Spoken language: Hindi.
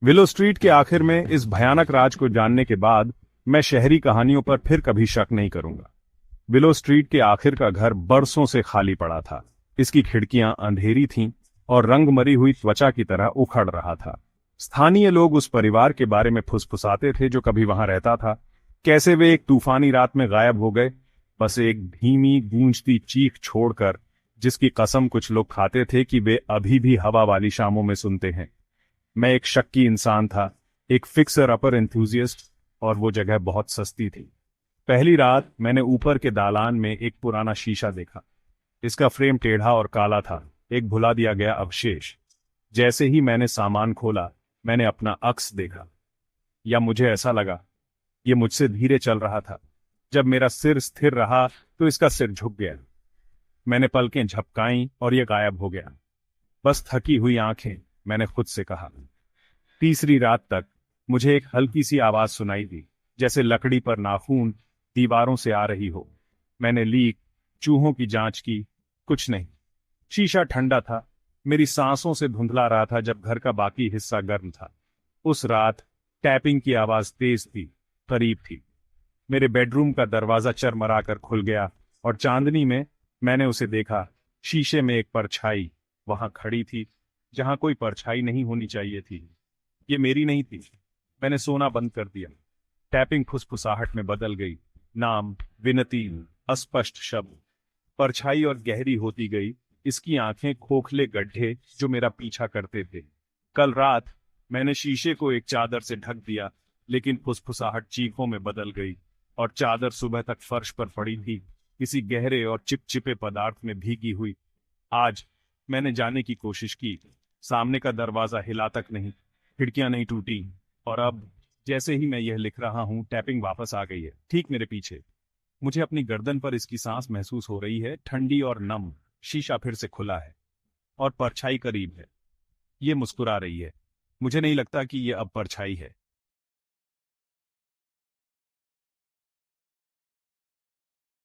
विलो स्ट्रीट के आखिर में इस भयानक राज को जानने के बाद मैं शहरी कहानियों पर फिर कभी शक नहीं करूंगा। विलो स्ट्रीट के आखिर का घर बरसों से खाली पड़ा था। इसकी खिड़कियां अंधेरी थीं और रंग मरी हुई त्वचा की तरह उखड़ रहा था। स्थानीय लोग उस परिवार के बारे में फुसफुसाते थे जो कभी वहां रहता था। कैसे वे एक तूफानी रात में गायब हो गए, बस एक धीमी गूंजती चीख छोड़कर, जिसकी कसम कुछ लोग खाते थे कि वे अभी भी हवा वाली शामों में सुनते हैं। मैं एक शक्की इंसान था, एक फिक्सर अपर एंथुजियस्ट, और वो जगह बहुत सस्ती थी। पहली रात मैंने ऊपर के दालान में एक पुराना शीशा देखा। इसका फ्रेम टेढ़ा और काला था, एक भुला दिया गया अवशेष। जैसे ही मैंने सामान खोला, मैंने अपना अक्स देखा, या मुझे ऐसा लगा। ये मुझसे धीरे चल रहा था। जब मेरा सिर स्थिर रहा तो इसका सिर झुक गया। मैंने पलकें झपकाईं और ये गायब हो गया। बस थकी हुई आंखें, मैंने खुद से कहा। तीसरी रात तक मुझे एक हल्की सी आवाज सुनाई दी, जैसे लकड़ी पर नाखून दीवारों से आ रही हो। मैंने लीक, चूहों की जांच की, कुछ नहीं। शीशा ठंडा था, मेरी सांसों से धुंधला रहा था जब घर का बाकी हिस्सा गर्म था। उस रात टैपिंग की आवाज तेज थी, करीब थी। मेरे बेडरूम का दरवाजा चरमराकर खुल गया और चांदनी में मैंने उसे देखा। शीशे में एक परछाई वहां खड़ी थी, जहां कोई परछाई नहीं होनी चाहिए थी। ये मेरी नहीं थी। मैंने सोना बंद कर दिया। टैपिंग फुसफुसाहट में बदल गई। नाम, विनती, अस्पष्ट शब्द। परछाई और गहरी होती गई। इसकी आंखें खोखले गड्ढे जो मेरा पीछा करते थे। कल रात मैंने शीशे को एक चादर से ढक दिया, लेकिन फुसफुसाहट चीखों में बदल गई और चादर सुबह तक फर्श पर पड़ी थी, किसी गहरे और चिपचिपे पदार्थ में भीगी हुई। आज मैंने जाने की कोशिश की। सामने का दरवाजा हिला तक नहीं, खिड़कियां नहीं टूटी, और अब जैसे ही मैं यह लिख रहा हूं, टैपिंग वापस आ गई है, ठीक मेरे पीछे। मुझे अपनी गर्दन पर इसकी सांस महसूस हो रही है, ठंडी और नम। शीशा फिर से खुला है और परछाई करीब है। ये मुस्कुरा रही है। मुझे नहीं लगता कि ये अब परछाई है,